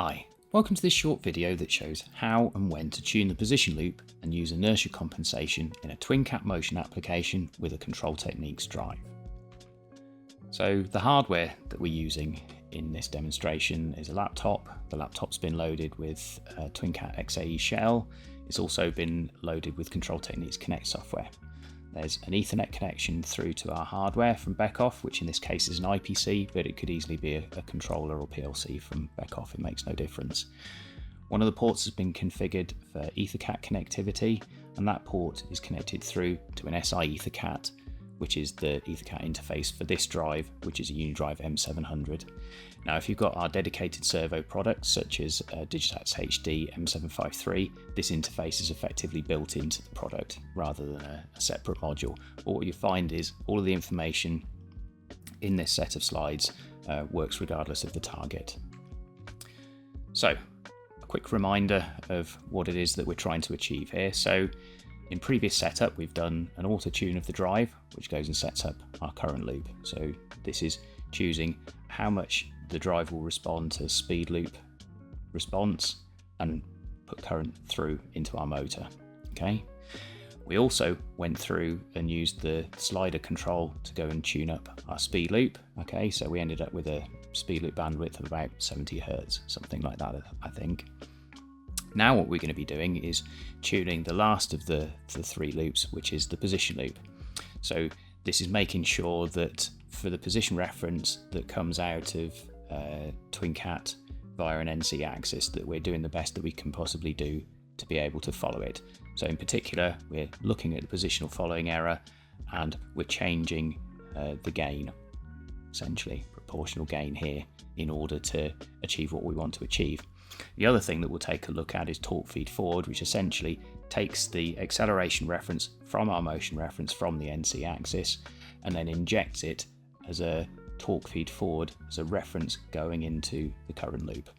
Hi, welcome to this short video that shows how and when to tune the position loop and use inertia compensation in a TwinCAT motion application with a Control Techniques drive. So the hardware that we're using in this demonstration is a laptop. The laptop's been loaded with a TwinCAT XAE shell. It's also been loaded with Control Techniques Connect software. There's an Ethernet connection through to our hardware from Beckhoff, which in this case is an IPC, but it could easily be a controller or PLC from Beckhoff. It makes no difference. One of the ports has been configured for EtherCAT connectivity, and that port is connected through to an SI EtherCAT, which is the EtherCAT interface for this drive, which is a Unidrive M700. Now, if you've got our dedicated servo products, such as Digitats HD M753, this interface is effectively built into the product rather than a separate module. But what you find is all of the information in this set of slides works regardless of the target. So, a quick reminder of what it is that we're trying to achieve here. So, in previous setup, we've done an auto tune of the drive, which goes and sets up our current loop. So this is choosing how much the drive will respond to speed loop response and put current through into our motor. Okay. We also went through and used the slider control to go and tune up our speed loop. Okay, so we ended up with a speed loop bandwidth of about 70 Hertz, something like that, I think. Now what we're going to be doing is tuning the last of the three loops, which is the position loop. So this is making sure that for the position reference that comes out of TwinCAT via an NC axis, that we're doing the best that we can possibly do to be able to follow it. So in particular, we're looking at the positional following error, and we're changing the gain, essentially proportional gain here, in order to achieve what we want to achieve. The other thing that we'll take a look at is torque feed forward, which essentially takes the acceleration reference from our motion reference from the NC axis and then injects it as a torque feed forward as a reference going into the current loop.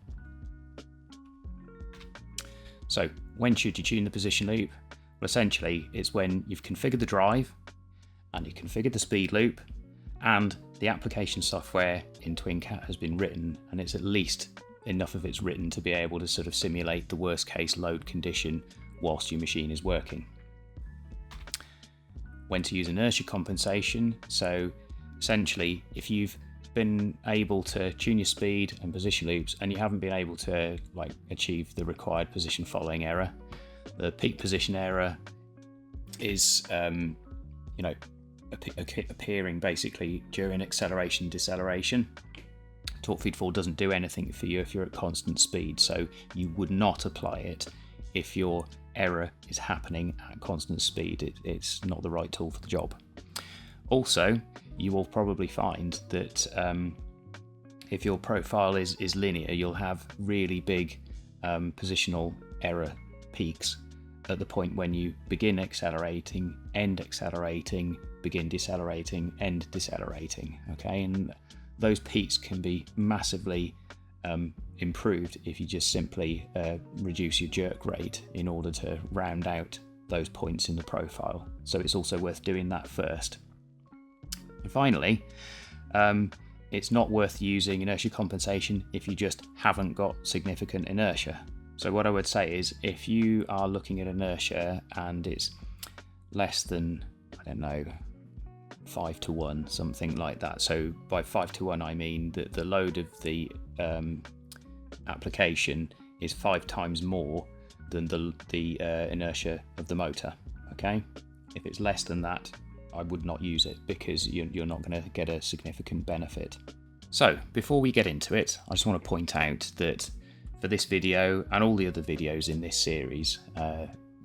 So when should you tune the position loop? Well, essentially it's when you've configured the drive and you've configured the speed loop and the application software in TwinCAT has been written, and it's at least enough of it's written to be able to sort of simulate the worst case load condition whilst your machine is working. When to use inertia compensation. So essentially, if you've been able to tune your speed and position loops and you haven't been able to achieve the required position following error, the peak position error is appearing basically during acceleration deceleration. Torque feed forward doesn't do anything for you if you're at constant speed, so you would not apply it if your error is happening at constant speed. It's not the right tool for the job. Also, you will probably find that if your profile is linear, you'll have really big positional error peaks at the point when you begin accelerating, end accelerating, begin decelerating, end decelerating. Okay, and those peaks can be massively improved if you just simply reduce your jerk rate in order to round out those points in the profile. So it's also worth doing that first. And finally, it's not worth using inertia compensation if you just haven't got significant inertia. So what I would say is, if you are looking at inertia and it's less than, 5 to 1, something like that. So by 5 to 1, I mean that the load of the application is 5 times more than the inertia of the motor. Okay, if it's less than that, I would not use it because you're not going to get a significant benefit. So before we get into it, I just want to point out that for this video and all the other videos in this series,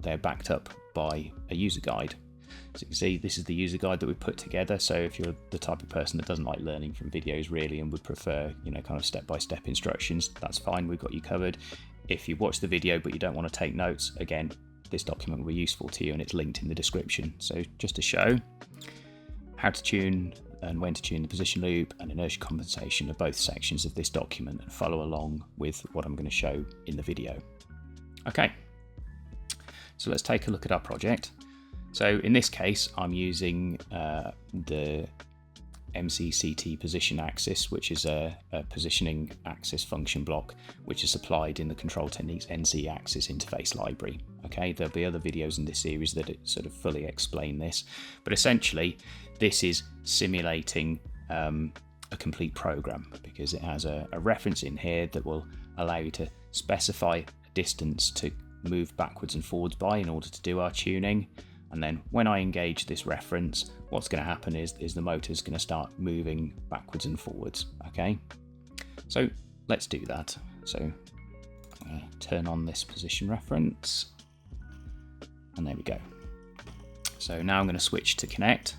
they're backed up by a user guide. So you can see this is the user guide that we put together. So if you're the type of person that doesn't like learning from videos really and would prefer, kind of step-by-step instructions, that's fine, we've got you covered. If you watch the video but you don't want to take notes, again, this document will be useful to you and it's linked in the description. So just to show how to tune and when to tune the position loop and inertia compensation are both sections of this document, and follow along with what I'm going to show in the video. Okay, so let's take a look at our project. So in this case, I'm using the MCCT position axis, which is a positioning axis function block, which is supplied in the Control Techniques NC axis interface library. Okay, there'll be other videos in this series that sort of fully explain this, but essentially this is simulating a complete program, because it has a reference in here that will allow you to specify a distance to move backwards and forwards by in order to do our tuning. And then when I engage this reference, what's going to happen is the motor is going to start moving backwards and forwards. Okay, so let's do that. So I'm going to turn on this position reference, and there we go. So now I'm going to switch to Connect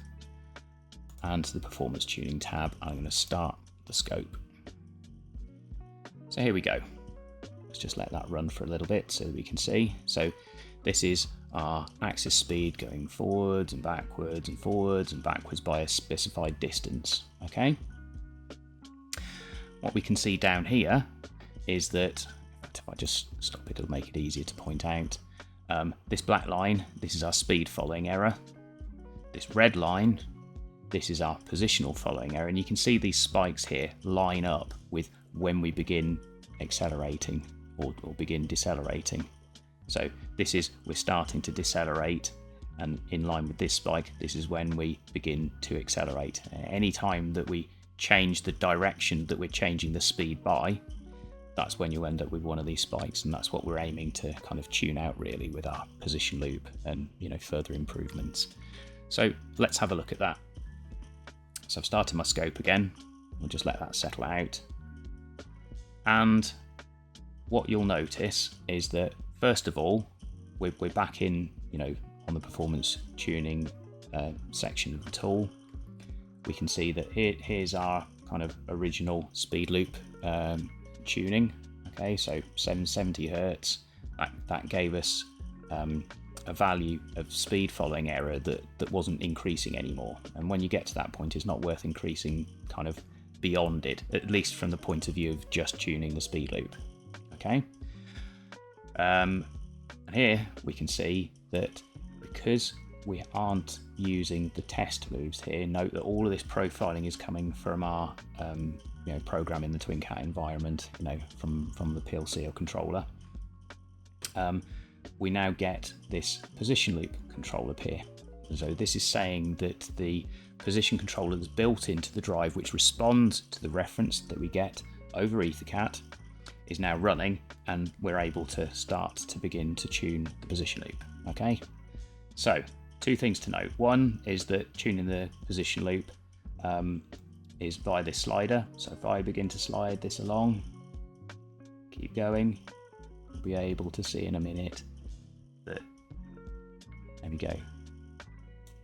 and to the Performance Tuning tab. I'm going to start the scope. So here we go. Let's just let that run for a little bit so that we can see. So this is our axis speed going forwards and backwards and forwards and backwards by a specified distance. Okay. What we can see down here is that, if I just stop it, it'll make it easier to point out. This black line, this is our speed following error. This red line, this is our positional following error. And you can see these spikes here line up with when we begin accelerating or begin decelerating. So this is, we're starting to decelerate, and in line with this spike, this is when we begin to accelerate. Any time that we change the direction that we're changing the speed by, that's when you end up with one of these spikes, and that's what we're aiming to kind of tune out really with our position loop and, you know, further improvements. So let's have a look at that. So I've started my scope again. We'll just let that settle out. And what you'll notice is that first of all, we're back in, you know, on the performance tuning section of the tool. We can see that here's our kind of original speed loop tuning. Okay, so 770 hertz. That gave us a value of speed following error that wasn't increasing anymore. And when you get to that point, it's not worth increasing kind of beyond it, at least from the point of view of just tuning the speed loop. Okay. And here we can see that because we aren't using the test moves here, note that all of this profiling is coming from our you know, program in the TwinCAT environment, you know, from the PLC or controller. We now get this position loop control up here. So this is saying that the position controller that's built into the drive, which responds to the reference that we get over EtherCAT, is now running, and we're able to start to begin to tune the position loop. Okay, so two things to note. One is that tuning the position loop is via this slider. So if I begin to slide this along, keep going, we'll be able to see in a minute that, there we go.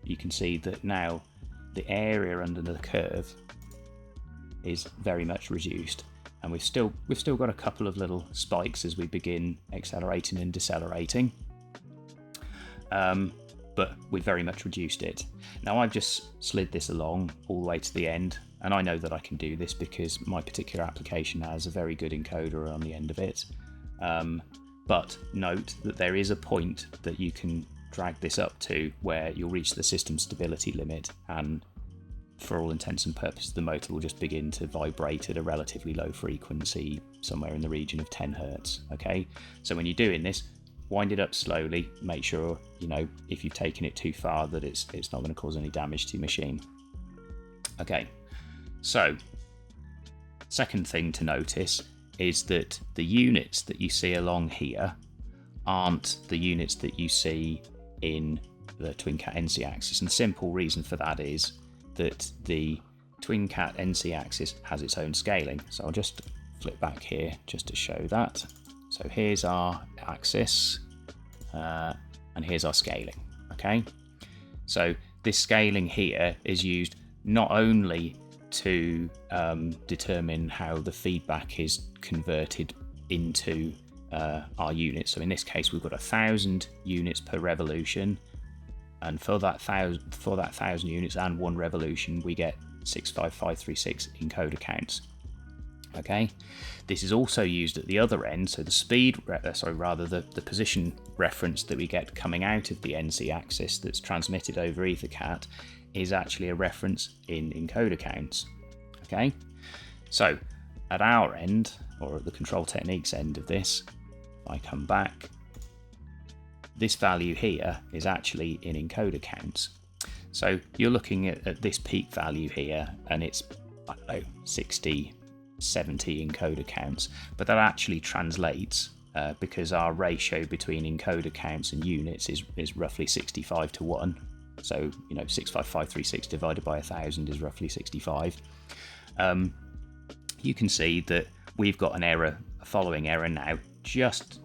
You can see that now the area under the curve is very much reduced. And we've still got a couple of little spikes as we begin accelerating and decelerating, but we've very much reduced it. Now I've just slid this along all the way to the end, and I know that I can do this because my particular application has a very good encoder on the end of it. But note that there is a point that you can drag this up to where you'll reach the system stability limit, and for all intents and purposes, the motor will just begin to vibrate at a relatively low frequency, somewhere in the region of 10 hertz. Okay, so when you're doing this, wind it up slowly. Make sure, you know, if you've taken it too far, that it's not going to cause any damage to your machine. Okay, so second thing to notice is that the units that you see along here aren't the units that you see in the TwinCAT NC axis, and the simple reason for that is that the TwinCAT NC axis has its own scaling. So I'll just flip back here just to show that. So here's our axis and here's our scaling. Okay, so this scaling here is used not only to determine how the feedback is converted into our units. So in this case, we've got 1,000 units per revolution. And for that 1,000 units and 1 revolution, we get 65536 encoder counts. Okay, this is also used at the other end. So the speed, the position reference that we get coming out of the NC axis that's transmitted over EtherCAT is actually a reference in encoder counts. Okay, so at our end, or at the control techniques end of this, if I come back, this value here is actually in encoder counts. So you're looking at this peak value here, and it's, I don't know, 60, 70 encoder counts, but that actually translates because our ratio between encoder counts and units is roughly 65 to 1. So, 65536 divided by 1000 is roughly 65. You can see that we've got an error, a following error now, just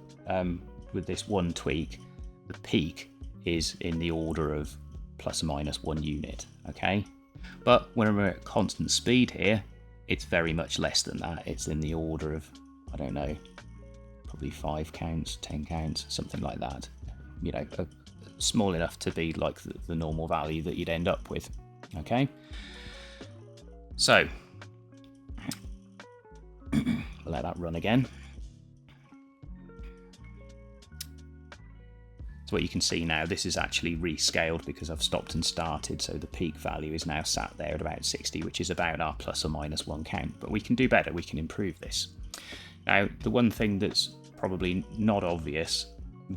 with this one tweak. The peak is in the order of plus or minus 1 unit, okay? But when we're at constant speed here, it's very much less than that. It's in the order of, I don't know, probably 5 counts, 10 counts, something like that. Small enough to be like the normal value that you'd end up with, okay? So, I'll let that run again. So what you can see now, this is actually rescaled because I've stopped and started, so the peak value is now sat there at about 60, which is about our plus or minus 1 count. But we can do better, we can improve this. Now, the one thing that's probably not obvious,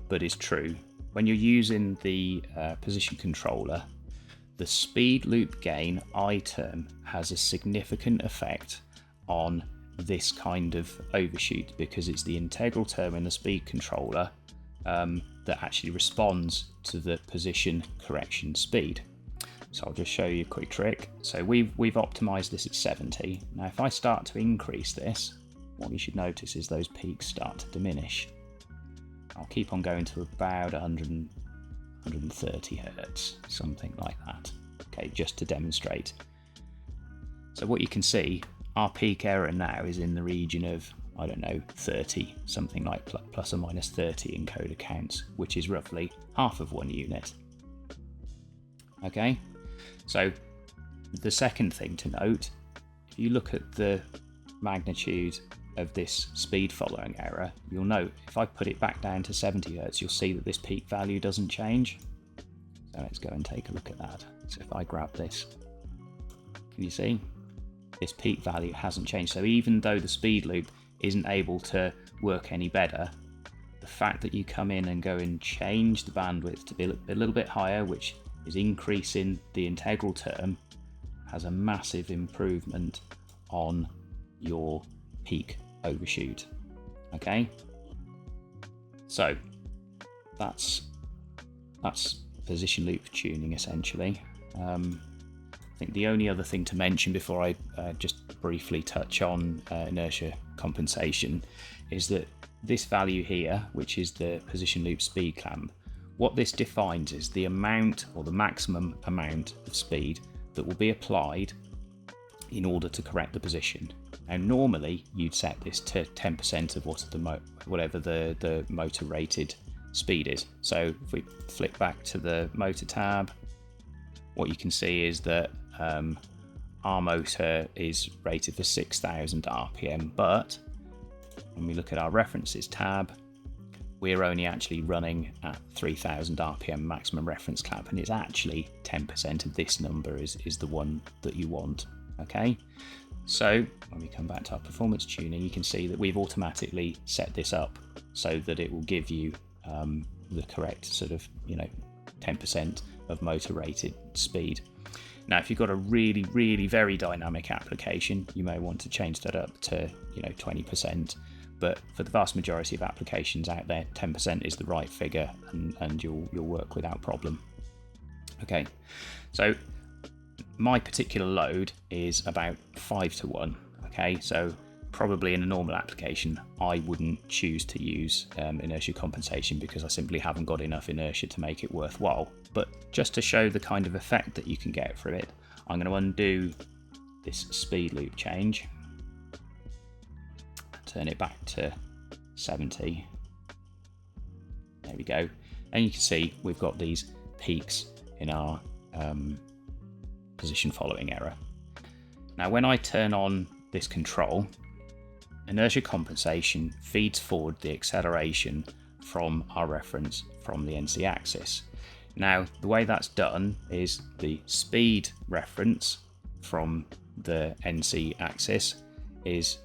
but is true, when you're using the position controller, the speed loop gain I term has a significant effect on this kind of overshoot, because it's the integral term in the speed controller that actually responds to the position correction speed. So I'll just show you a quick trick. So we've optimized this at 70. Now if I start to increase this, what you should notice is those peaks start to diminish. I'll keep on going to about 130 hertz, something like that. Okay, just to demonstrate. So what you can see, our peak error now is in the region of, I don't know, 30, something like plus or minus 30 encoder counts, which is roughly half of 1 unit. Okay, so the second thing to note, if you look at the magnitude of this speed following error, you'll note if I put it back down to 70 hertz, you'll see that this peak value doesn't change. So let's go and take a look at that. So if I grab this, can you see? This peak value hasn't changed. So even though the speed loop isn't able to work any better, the fact that you come in and go and change the bandwidth to be a little bit higher, which is increasing the integral term, has a massive improvement on your peak overshoot. Okay, so that's position loop tuning essentially. I think the only other thing to mention before I just briefly touch on inertia compensation is that this value here, which is the position loop speed clamp, what this defines is the amount, or the maximum amount of speed that will be applied in order to correct the position. Now normally you'd set this to 10% of whatever the motor rated speed is. So if we flick back to the motor tab, what you can see is that our motor is rated for 6,000 RPM, but when we look at our references tab, we're only actually running at 3,000 RPM maximum reference clamp, and it's actually 10% of this number is the one that you want. Okay, so when we come back to our performance tuning, you can see that we've automatically set this up so that it will give you the correct sort of 10% of motor rated speed. Now if you've got a really very dynamic application, you may want to change that up to 20%, but for the vast majority of applications out there, 10% is the right figure, and you'll work without problem. Okay, so my particular load is about 5 to 1. Okay, so probably in a normal application I wouldn't choose to use inertia compensation because I simply haven't got enough inertia to make it worthwhile. But just to show the kind of effect that you can get from it, I'm going to undo this speed loop change, turn it back to 70. There we go, and you can see we've got these peaks in our position following error. Now when I turn on this control, inertia compensation feeds forward the acceleration from our reference from the NC axis. Now, the way that's done is the speed reference from the NC axis is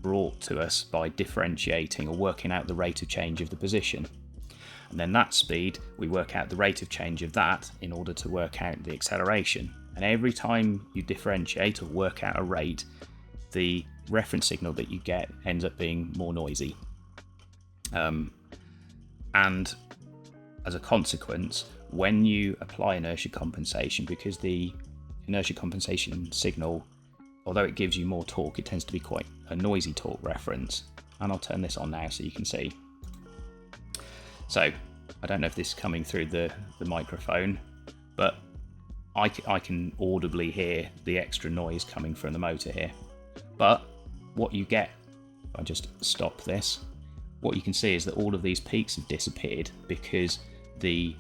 brought to us by differentiating or working out the rate of change of the position. And then that speed, we work out the rate of change of that in order to work out the acceleration. And every time you differentiate or work out a rate, the reference signal that you get ends up being more noisy. And as a consequence, when you apply inertia compensation, because the inertia compensation signal, although it gives you more torque, it tends to be quite a noisy torque reference. And I'll turn this on now so you can see. So I don't know if this is coming through the microphone, but I can audibly hear the extra noise coming from the motor here. But what you get, if I just stop this, what you can see is that all of these peaks have disappeared because the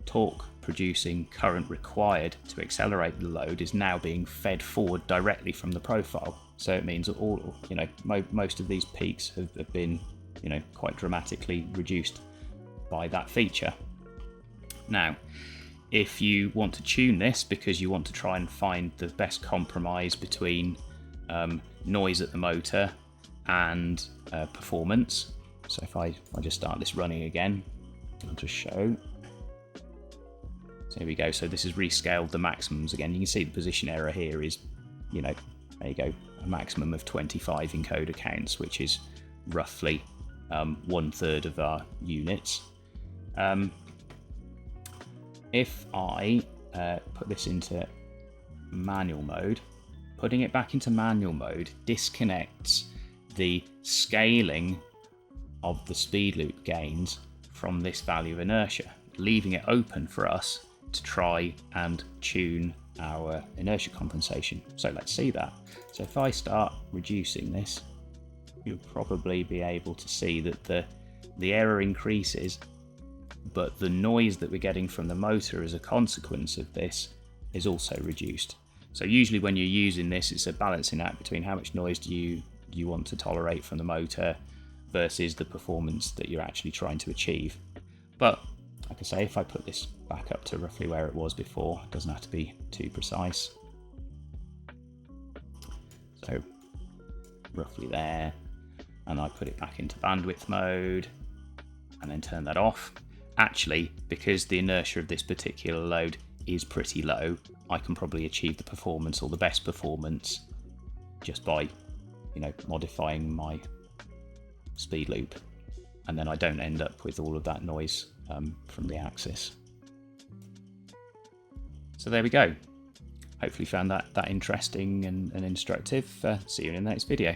torque producing current required to accelerate the load is now being fed forward directly from the profile. So it means that all, most of these peaks have been, quite dramatically reduced by that feature. Now, if you want to tune this because you want to try and find the best compromise between noise at the motor and performance, so if I just start this running again, I'll just show. So here we go. So this has rescaled the maximums again. You can see the position error here is, there you go, a maximum of 25 encoder counts, which is roughly 1/3 of our units. If I put this into manual mode, putting it back into manual mode disconnects the scaling of the speed loop gains from this value of inertia, leaving it open for us to try and tune our inertia compensation. So let's see that. So if I start reducing this, you'll probably be able to see that the error increases, but the noise that we're getting from the motor as a consequence of this is also reduced. So usually when you're using this, it's a balancing act between how much noise do you want to tolerate from the motor versus the performance that you're actually trying to achieve. But like I say, if I put this back up to roughly where it was before, it doesn't have to be too precise. So roughly there, and I put it back into bandwidth mode and then turn that off. Actually, because the inertia of this particular load is pretty low, I can probably achieve the performance or the best performance just by, modifying my speed loop, and then I don't end up with all of that noise from the axis. So there we go. Hopefully you found that interesting and instructive. See you in the next video.